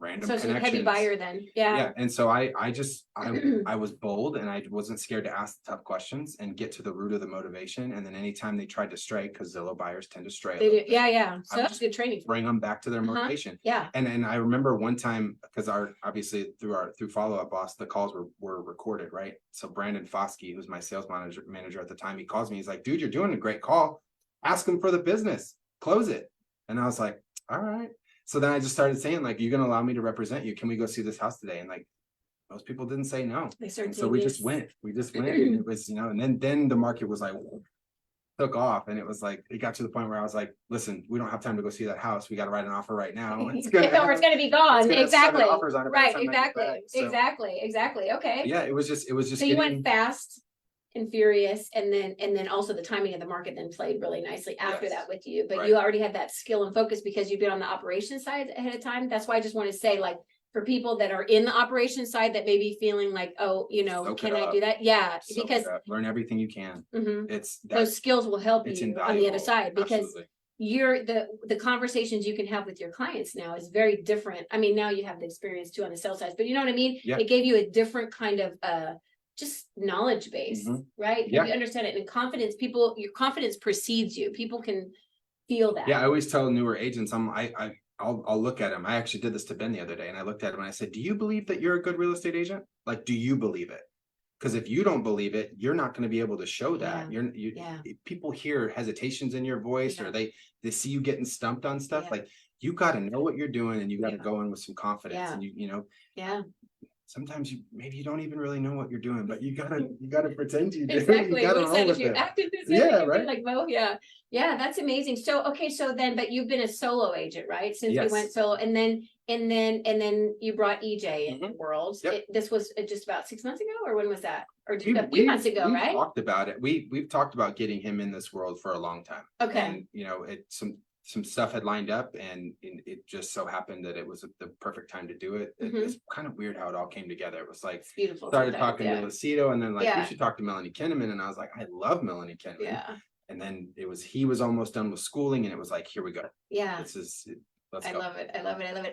random So it's a connections. heavy buyer then. Yeah. And so I was bold, and I wasn't scared to ask tough questions and get to the root of the motivation. And then anytime they tried to stray, because Zillow buyers tend to stray. They do. Yeah. So I that's good training. Bring them back to their motivation. Yeah. And I remember one time, because obviously through follow-up boss, the calls were recorded, right? So Brandon Foskey, who's my sales manager at the time, he calls me. He's like, dude, you're doing a great call. Ask him for the business, close it. And I was like, all right. So then I just started saying, like, you're going to allow me to represent you. Can we go see this house today? And like, most people didn't say no. So we just went. And it was, and then the market was like, took off. And it was like, it got to the point where I was like, listen, we don't have time to go see that house. We got to write an offer right now. Or it's going to be gone. Exactly. Right. Exactly. Exactly. Okay. Yeah. It was just. So you went fast and furious, and then also the timing of the market then played really nicely after that with you, but you already had that skill and focus because you've been on the operations side ahead of time. That's why I just want to say, like, for people that are in the operations side that may be feeling like, can I do that? Yeah, because learn everything you can. It's those skills will help you on the other side, because absolutely. the conversations you can have with your clients now is very different. I mean, now you have the experience too on the sales side, but you know what I mean? Yeah. It gave you a different kind of just knowledge base, right? Yeah. You understand it, and confidence. Your confidence precedes you. People can feel that. Yeah, I always tell newer agents, I'll look at him. I actually did this to Ben the other day, and I looked at him and I said, do you believe that you're a good real estate agent? Like, do you believe it? Because if you don't believe it, you're not going to be able to show that. People hear hesitations in your voice, or they see you getting stumped on stuff. Like, you got to know what you're doing, and you got to go in with some confidence. And sometimes maybe you don't even really know what you're doing, but you gotta pretend you do. Exactly. You gotta roll with it. Right. Like, well, yeah, that's amazing. So, okay, so then, but you've been a solo agent, right? Since you went solo, and then you brought EJ in the world. Yep. This was just about 6 months ago, or when was that? Or just a few months ago, right? We talked about it. We've talked about getting him in this world for a long time. Okay. And some stuff had lined up, and it just so happened that it was the perfect time to do it. It's kind of weird how it all came together. It was like, it's beautiful. Started talking to Lucido, and then we should talk to Melanie Kennemann, and I was like, I love Melanie Kennemann. Yeah. And then he was almost done with schooling, and it was like, here we go. Yeah. Let's I go. love it.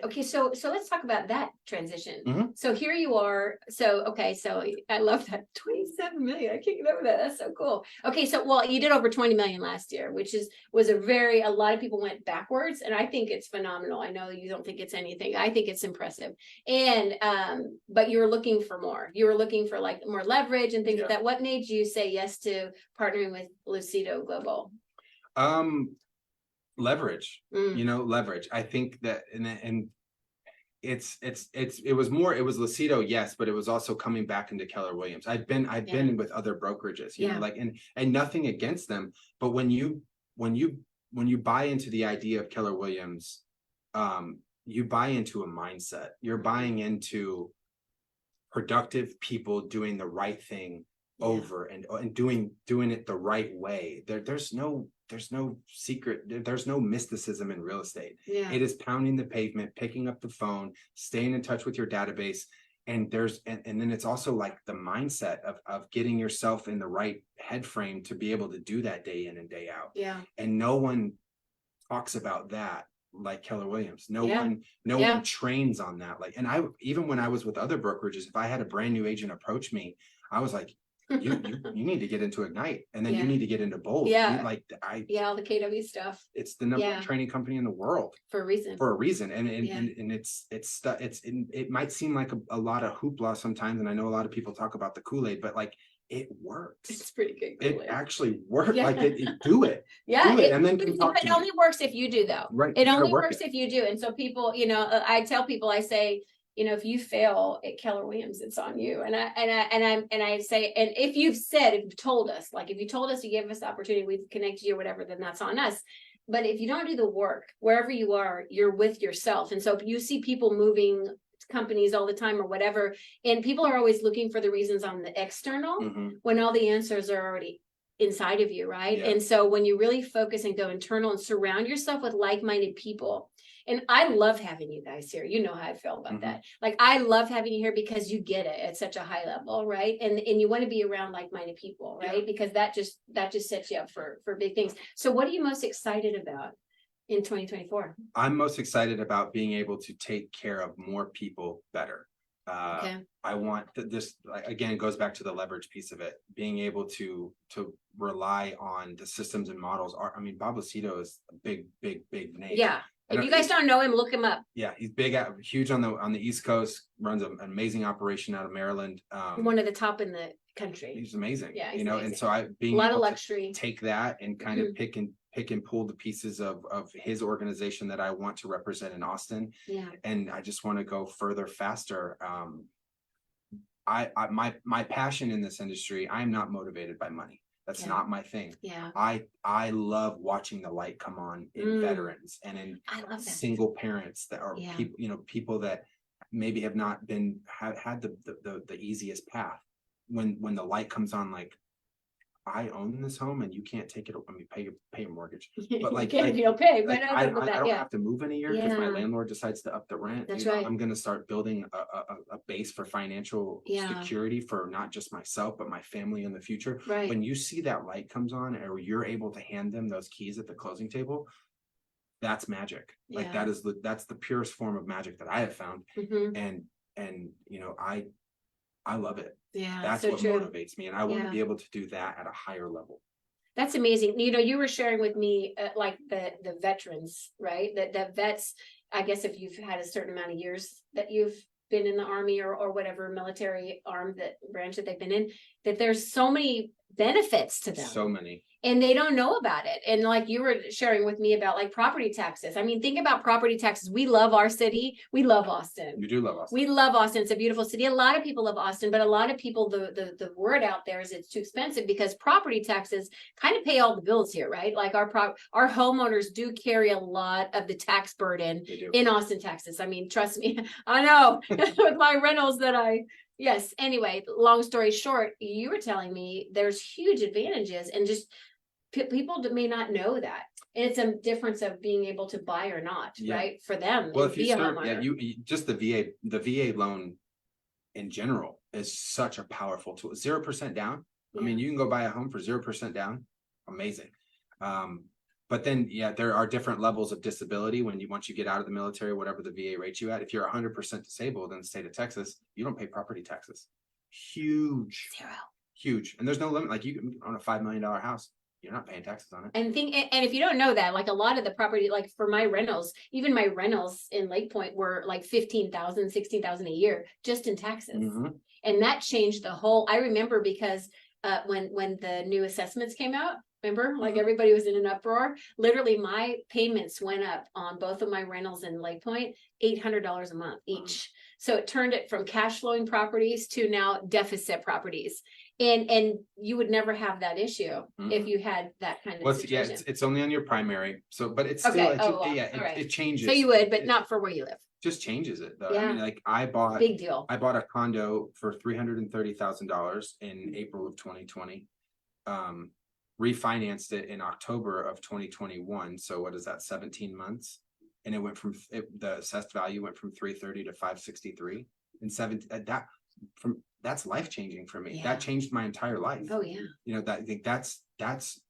Okay, so let's talk about that transition. So here you are. So I love that 27 million. I can't get over that. That's so cool. Okay, so you did over 20 million last year, which was a lot of people went backwards, and I think it's phenomenal. I know you don't think it's anything. I think it's impressive. And but you were looking for more. You were looking for like more leverage and things like that. What made you say yes to partnering with Lucido Global? Leverage, leverage. I think that, and it was Lucido, yes, but it was also coming back into Keller Williams. I've been with other brokerages, and nothing against them, but when you buy into the idea of Keller Williams, you buy into a mindset. You're buying into productive people doing the right thing over and doing it the right way. There's no secret. There's no mysticism in real estate. It is pounding the pavement, picking up the phone, staying in touch with your database, and there's, and then it's also like the mindset of getting yourself in the right head frame to be able to do that day in and day out. Yeah. And no one talks about that like Keller Williams. No Yeah. one trains on that. Like, and I, even when I was with other brokerages, if I had a brand new agent approach me, I was like, you need to get into Ignite, and then you need to get into Bold. Yeah. All the KW stuff. It's the number one training company in the world For a reason. And it might seem like a lot of hoopla sometimes, and I know a lot of people talk about the Kool-Aid, but like, it works. It's pretty good It Kool-Aid. actually works. Like do it. Yeah. Do it, and then It only works if you do, though. Right. It only works if you do. And so people, I tell people, I say, if you fail at Keller Williams, it's on you. And I say, and if you've told us, like, if you told us, you gave us the opportunity, we've connected you or whatever, then that's on us. But if you don't do the work, wherever you are, you're with yourself. And so if you see people moving companies all the time or whatever, and people are always looking for the reasons on the external, when all the answers are already inside of you, right? And so when you really focus and go internal and surround yourself with like-minded people, and I love having you guys here. You know how I feel about that. Like, I love having you here because you get it at such a high level, right? And you want to be around like-minded people, right? Because that just sets you up for big things. So what are you most excited about in 2024? I'm most excited about being able to take care of more people better. I want this, again, goes back to the leverage piece of it, being able to rely on the systems and models. I mean, Bob Lucido is a big name. Yeah. If you guys don't know him, look him up. Yeah, he's huge on the East Coast, runs an amazing operation out of Maryland. One of the top in the country. He's amazing. Yeah, amazing. And so being a lot able of luxury. To take that and kind of pick and pull the pieces of his organization that I want to represent in Austin. Yeah. And I just want to go further, faster. My passion in this industry, I'm not motivated by money. That's not my thing. Yeah. I love watching the light come on in veterans and in single parents that are people that maybe have not had the easiest path. When the light comes on, like, I own this home and you can't take it. I mean, pay your mortgage, but like, if you don't pay, but I don't have to move in a year because my landlord decides to up the rent. That's right. I'm going to start building a base for financial security for not just myself, but my family in the future. Right. When you see that light comes on, or you're able to hand them those keys at the closing table, that's magic. Like, that's the purest form of magic that I have found. And I love it. Yeah, that's so what motivates me, and I want to be able to do that at a higher level. That's amazing. You were sharing with me like the veterans, right? That vets, I guess, if you've had a certain amount of years that you've been in the Army or whatever military branch that they've been in, that there's so many benefits to them. So many. And they don't know about it. And like you were sharing with me about like property taxes. I mean, think about property taxes. We love our city. We love Austin. You do love Austin. We love Austin. It's a beautiful city. A lot of people love Austin, but a lot of people, the word out there is it's too expensive because property taxes kind of pay all the bills here, right? Like our homeowners do carry a lot of the tax burden in Austin, Texas. I mean, trust me, I know with my rentals yes. Anyway, long story short, you were telling me there's huge advantages, and just people may not know that. And it's a difference of being able to buy or not, right? For them. Well, if you start, you just the VA loan in general is such a powerful tool. 0% down. I mean, you can go buy a home for 0% down. Amazing. But then, there are different levels of disability once you get out of the military, whatever the VA rates you at. If you're 100% disabled in the state of Texas, you don't pay property taxes. Huge. Zero. Huge. And there's no limit. Like, you can own a $5 million house, you're not paying taxes on it. And if you don't know that, like a lot of the property, like for my rentals, even my rentals in Lake Point were like $15,000, $16,000 a year just in taxes. And that changed the whole. I remember because when the new assessments came out, remember, like everybody was in an uproar. Literally, my payments went up on both of my rentals in Lake Point, $800 a month each. So it turned it from cash flowing properties to now deficit properties. And you would never have that issue if you had that kind of situation. Yeah, it's only on your primary. So, but it's still, it changes. So you would, but not for where you live. Just changes it though. I mean, like big deal. I bought a condo for $330,000 in April of 2020. Refinanced it in October of 2021. So what is that? 17 months. And it went from the assessed value went from 330 to 563. in 17, that's life changing for me. Yeah. That changed my entire life. Oh yeah. You know, that I think that's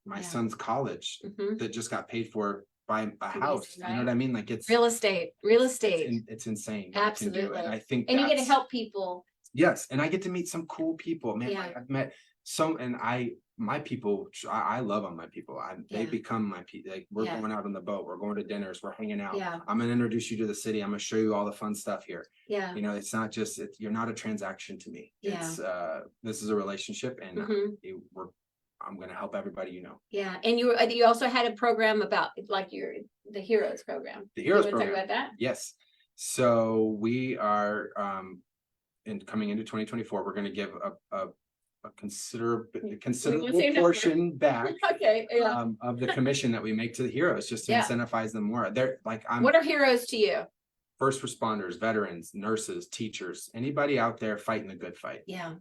my Yeah. son's college Mhm. that just got paid for by a Amazing, house. You know right? what I mean? Like it's Real estate. it's insane. What I can do. Absolutely. And I think And you get to that's, help people. yes, and I get to meet some cool people, man. Yeah. Like I've met some, and my people, I love on my people. They Yeah. become my people. Like we're Yeah. going out on the boat, we're going to dinners, we're hanging out. Yeah. I'm gonna introduce you to the city. I'm gonna show you all the fun stuff here. Yeah. You know, it's not just you're not a transaction to me. Yeah. It's this is a relationship, and Mhm. I'm gonna help everybody. You know, Yeah. And you also had a program about like the Heroes program. the Heroes You want to talk program. about that? Yes. So we are coming into 2024. We're gonna give a considerable say number. portion back Okay. Yeah. of the commission that we make to the heroes, just to Yeah. incentivize them more. They're like, I'm What are heroes to you? first responders, veterans, nurses, teachers, anybody out there fighting the good fight. Yeah.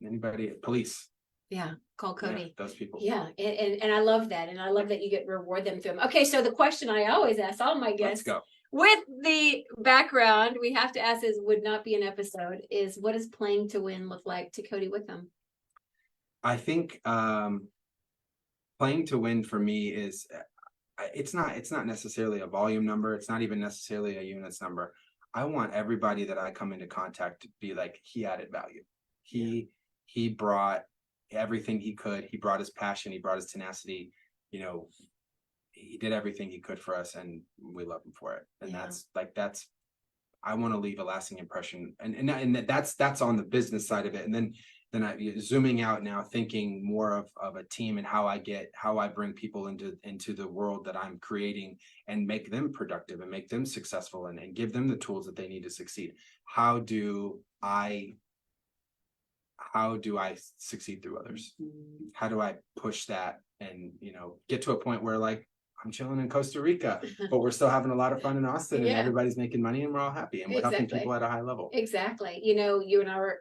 Anybody, police. Yeah. Call Yeah, Cody. those people. Yeah. And I love that. And I love that you get reward them through them. Okay. So the question I always ask all my Let's guests go. with the background we have to ask is would not be an episode is what does playing to win look like to Cody Wickham? I think playing to win for me is it's not necessarily a volume number. It's not even necessarily a units number. I want everybody that I come into contact to be like, he added value. He brought everything he could. He brought his passion. He brought his tenacity. You know, he did everything he could for us, and we love him for it. And that's I want to leave a lasting impression. And that's on the business side of it. And then I zooming out now, thinking more of a team and how I bring people into the world that I'm creating and make them productive and make them successful and give them the tools that they need to succeed. How do I succeed through others? How do I push that and, you know, get to a point where like I'm chilling in Costa Rica, but we're still having a lot of fun in Austin and Yeah. everybody's making money and we're all happy and we're helping Exactly. people at a high level. Exactly. You know, you and I were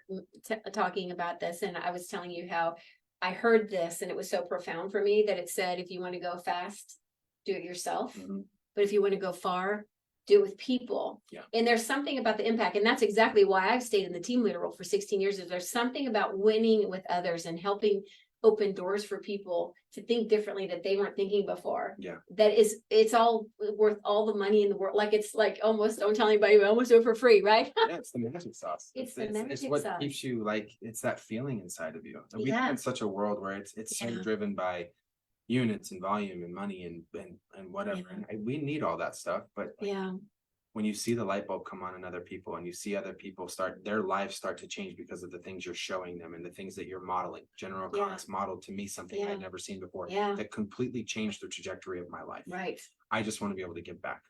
talking about this, and I was telling you how I heard this, and it was so profound for me that it said, if you want to go fast, do it yourself. Mhm. But if you want to go far, do it with people. Yeah. And there's something about the impact, and that's exactly why I've stayed in the team leader role for 16 years. Is there's something about winning with others and helping open doors for people to think differently that they weren't thinking before. Yeah. It's all worth all the money in the world. Like it's like almost, don't tell anybody, but almost do it for free, right? Yeah, it's the magic sauce. It's the magic it's what sauce. keeps you like, it's that feeling inside of you. And we Yeah. live in such a world where it's so Yeah. driven by units and volume and money and whatever. Yeah. And we need all that stuff. But like, Yeah. when you see the light bulb come on in other people and you see other people their lives start to change because of the things you're showing them and the things that you're modeling. General Yeah. Cox modeled to me something Yeah. I'd never seen before Yeah. that completely changed the trajectory of my life. Right. I just want to be able to give back.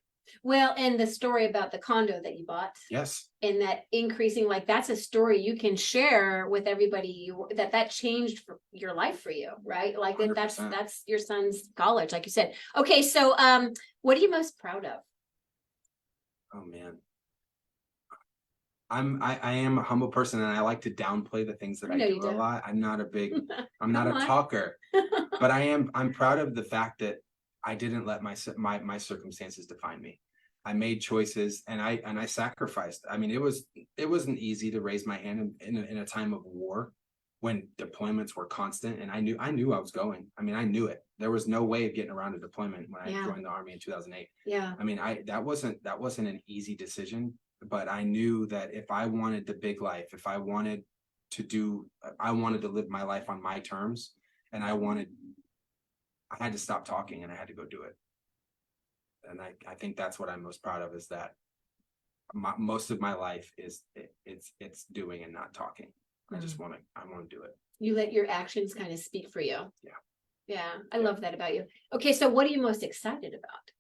Well, and the story about the condo that you bought Yes. and that increasing, like that's a story you can share with everybody that changed your life for you, right? Like 100%. that's your son's college, like you said. Okay, so what are you most proud of? Oh man. I am a humble person and I like to downplay the things that I know do you a do. lot. I'm not Come a on. talker, but I'm proud of the fact that I didn't let my circumstances define me. I made choices and I sacrificed. I mean, it wasn't easy to raise my hand in a time of war when deployments were constant, and I knew I was going. I mean, I knew it. There was no way of getting around a deployment when I Yeah. joined the Army in 2008. Yeah. I mean, that wasn't an easy decision, but I knew that if I wanted the big life, if I wanted to live my life on my terms, and I had to stop talking and I had to go do it. And I think that's what I'm most proud of, is that most of my life it's doing and not talking. I just want to do it. You let your actions kind of speak for you. Yeah. Yeah. I love that about you. Okay, so what are you most excited about?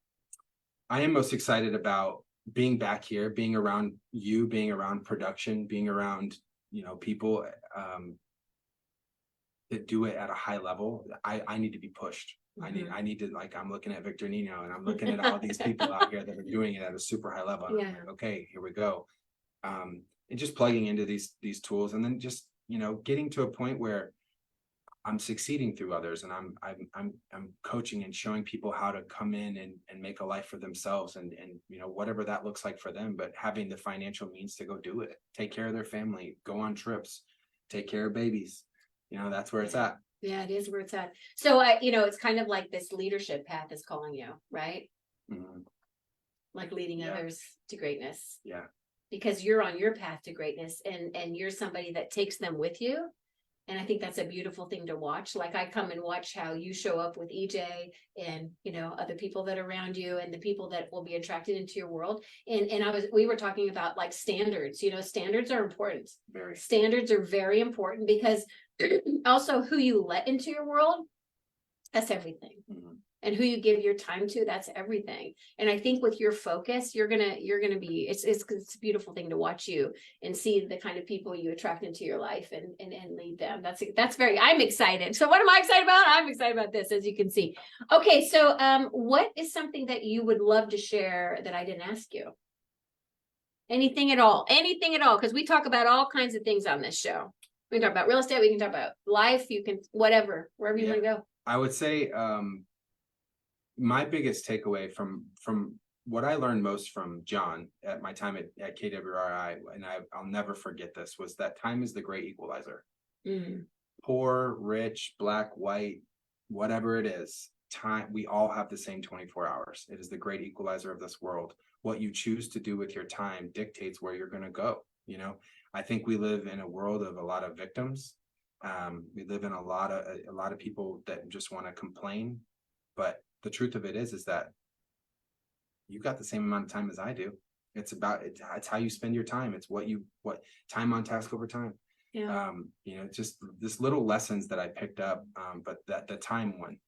I am most excited about being back here, being around you, being around production, being around, people that do it at a high level. I need to be pushed. Mhm. I need to, like, I'm looking at Victor Nino and I'm looking at all these people out here that are doing it at a super high level. And I'm Yeah. like, okay, here we go. And just plugging into these tools, and then just, getting to a point where I'm succeeding through others, and I'm coaching and showing people how to come in and make a life for themselves, and whatever that looks like for them, but having the financial means to go do it, take care of their family, go on trips, take care of babies. That's where it's at. Yeah, it is where it's at. So it's kind of like this leadership path is calling you, right? Mm-hmm. Like leading others to greatness. Yeah. Because you're on your path to greatness, and you're somebody that takes them with you. And I think that's a beautiful thing to watch. Like I come and watch how you show up with EJ and, other people that are around you and the people that will be attracted into your world. And we were talking about like standards, standards are important. Standards are very important because also who you let into your world, that's everything. Mm-hmm. And who you give your time to, that's everything. And I think with your focus, you're gonna be, it's a beautiful thing to watch you and see the kind of people you attract into your life and lead them. I'm excited. So what am I excited about? I'm excited about this, as you can see. Okay, so what is something that you would love to share that I didn't ask you? Anything at all, because we talk about all kinds of things on this show. We can talk about real estate, we can talk about life, you can, whatever, wherever you want to go. I would say, my biggest takeaway from what I learned most from John at my time at KWRI, and I'll never forget this, was that time is the great equalizer. Mm. Poor, rich, black, white, whatever it is, time, we all have the same 24 hours. It is the great equalizer of this world. What you choose to do with your time dictates where you're going to go. I think we live in a world of a lot of victims. We live in a lot of people that just want to complain, but the truth of it is that you've got the same amount of time as I do. It's how you spend your time. It's what time on task over time. Yeah. Just this little lessons that I picked up. But that the time one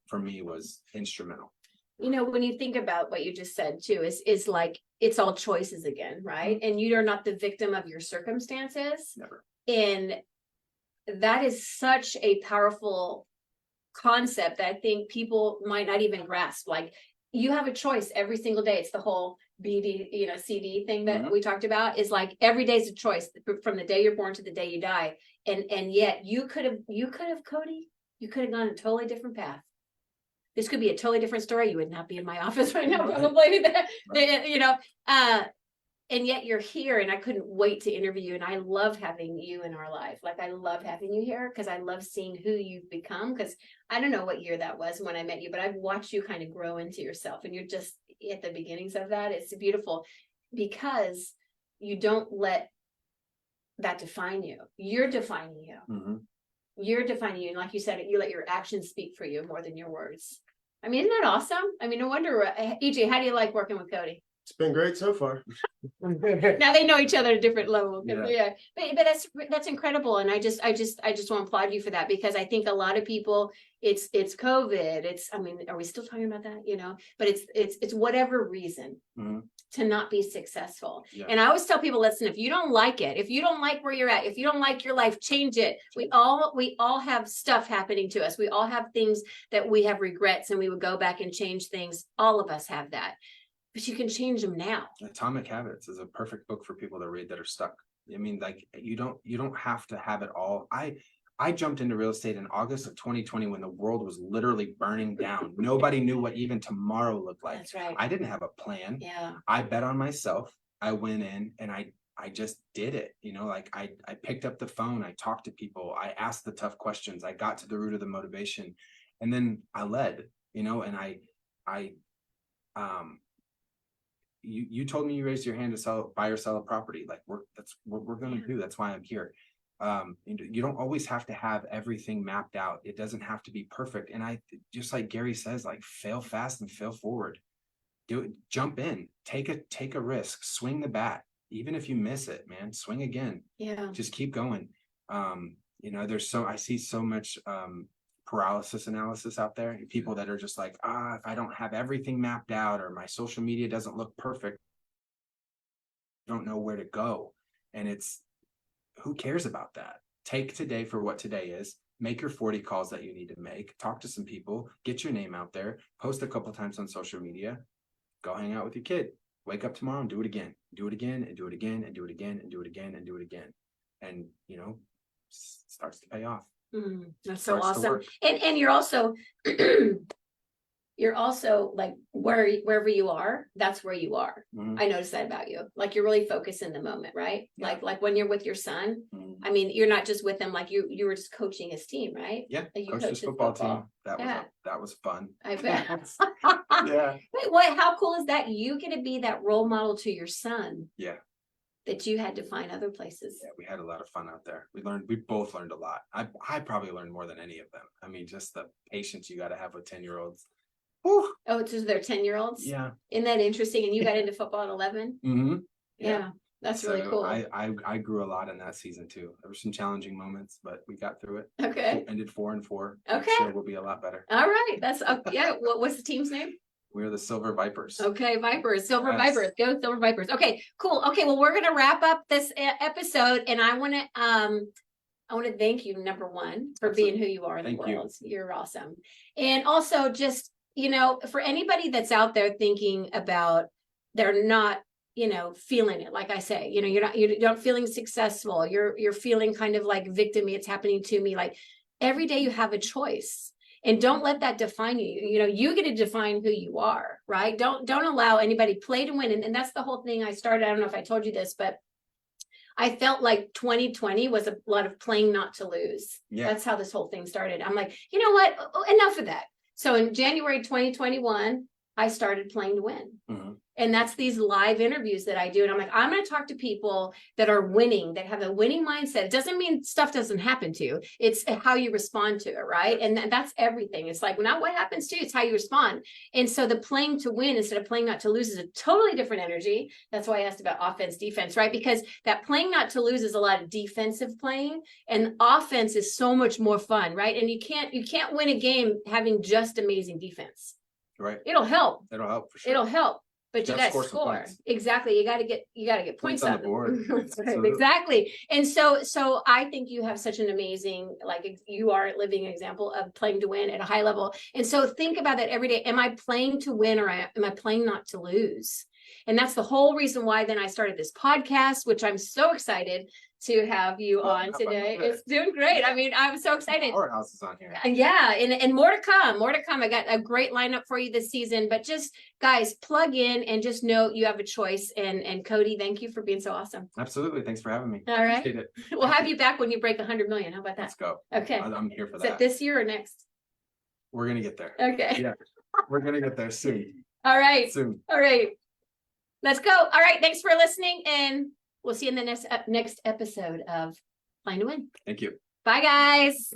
for me was instrumental. When you think about what you just said too, is like, it's all choices again, right? Mm-hmm. And you are not the victim of your circumstances. Never. And that is such a powerful concept that I think people might not even grasp. Like, you have a choice every single day. It's the whole BD, CD thing that mm-hmm. we talked about, is like every day is a choice from the day you're born to the day you die. And yet you could have, Cody, you could have gone a totally different path. This could be a totally different story. You would not be in my office right now, probably. Right. And yet you're here, and I couldn't wait to interview you. And I love having you in our life. Like, I love having you here because I love seeing who you've become. Because I don't know what year that was when I met you, but I've watched you kind of grow into yourself, and you're just at the beginnings of that. It's beautiful because you don't let that define you. You're defining you. Mm-hmm. You're defining you. And like you said, you let your actions speak for you more than your words. I mean, isn't that awesome? I mean, no wonder. EJ, how do you like working with Cody? It's been great so far. Now they know each other at a different level. Yeah. But that's incredible. And I just want to applaud you for that, because I think a lot of people, it's COVID. Are we still talking about that? But it's whatever reason mm-hmm. to not be successful. Yeah. And I always tell people, listen, if you don't like it, if you don't like where you're at, if you don't like your life, change it. We all have stuff happening to us. We all have things that we have regrets, and we would go back and change things. All of us have that. But you can change them now. Atomic Habits is a perfect book for people to read that are stuck. I mean, like, you don't have to have it all. I jumped into real estate in August of 2020 when the world was literally burning down. Nobody knew what even tomorrow looked like. That's right. I didn't have a plan. Yeah. I bet on myself. I went in and I just did it. Like I picked up the phone. I talked to people. I asked the tough questions. I got to the root of the motivation, and then I led. You told me you raised your hand to buy or sell a property. Like, that's what we're going to do. That's why I'm here. You don't always have to have everything mapped out. It doesn't have to be perfect. And I, just like Gary says, like, fail fast and fail forward. Do it. Jump in, take a risk, swing the bat. Even if you miss it, man, swing again. Yeah. Just keep going. I see so much, paralysis analysis out there. People that are just like, if I don't have everything mapped out, or my social media doesn't look perfect, I don't know where to go. And who cares about that? Take today for what today is. Make your 40 calls that you need to make. Talk to some people. Get your name out there. Post a couple times on social media. Go hang out with your kid. Wake up tomorrow and do it again. Do it again and do it again and do it again and do it again and do it again. And starts to pay off. That's so Starts to awesome. work. And you're also like wherever you are, that's where you are. Mhm. I noticed that about you. Like you're really focused in the moment, right? Yeah. Like when you're with your son, Mhm. I mean, you're not just with him, like you were just coaching his team, right? Yeah, Like you coached coach his his football team. That Yeah. that was fun. I bet. Yeah. Wait, what? How cool is that? You get to be that role model to your son. Yeah. That you had to find other places. Yeah, we had a lot of fun out there. We both learned a lot. I probably learned more than any of them. I mean, just the patience you got to have with 10-year-olds. Oh, it's just their 10-year-olds. Yeah. Isn't that interesting? And you got into football at 11. Mm-hmm. Yeah, that's really cool. I grew a lot in that season too. There were some challenging moments, but we got through it. Okay. Ended 4-4. Okay. Sure, we'll be a lot better. All right. That's yeah. What's the team's name? We're the Silver Vipers. Okay, Vipers, Silver Yes. Vipers, go Silver Vipers. Okay, cool. Okay, well, we're gonna wrap up this episode, and I want to thank you, number one, for Absolutely. being who you are in Thank the world. you. You're awesome, and also just for anybody that's out there thinking about they're not feeling it, like I say, you're not feeling successful. You're feeling kind of like victim. It's happening to me. Like every day you have a choice. And don't let that define you. You get to define who you are, right? Don't allow anybody play to win. And that's the whole thing I started. I don't know if I told you this, but I felt like 2020 was a lot of playing not to lose. Yeah. That's how this whole thing started. I'm like, you know what? Enough of that. So in January 2021, I started playing to win. Mm-hmm. And that's these live interviews that I do. And I'm like, I'm going to talk to people that are winning, that have a winning mindset. It doesn't mean stuff doesn't happen to you. It's how you respond to it, right? And that's everything. It's like not what happens to you, it's how you respond. And so the playing to win instead of playing not to lose is a totally different energy. That's why I asked about offense, defense, right? Because that playing not to lose is a lot of defensive playing, and offense is so much more fun, right? And you can't win a game having just amazing defense. Right. It'll help. It'll help for sure. It'll help. But you got to score. Exactly. You got to get points on the board. Exactly. And so I think you have such an amazing, like you are a living example of playing to win at a high level. And so think about that every day. Am I playing to win or am I playing not to lose? And that's the whole reason why then I started this podcast, which I'm so excited to have you on today. It's doing great. I mean, I'm so excited. Powerhouse is on here. Yeah, and more to come. I got a great lineup for you this season, but just guys, plug in and just know you have a choice. And Cody, thank you for being so awesome. Absolutely. Thanks for having me. All right. Appreciate it. We'll have you back when you break 100 million. How about that? Let's go. Okay. I'm here for Is that. it this year or next? We're going to get there. Okay. Yeah. We're going to get there soon. All right. Soon. All right. Let's go. All right. Thanks for listening. And we'll see you in the next episode of Playing to Win. Thank you. Bye, guys.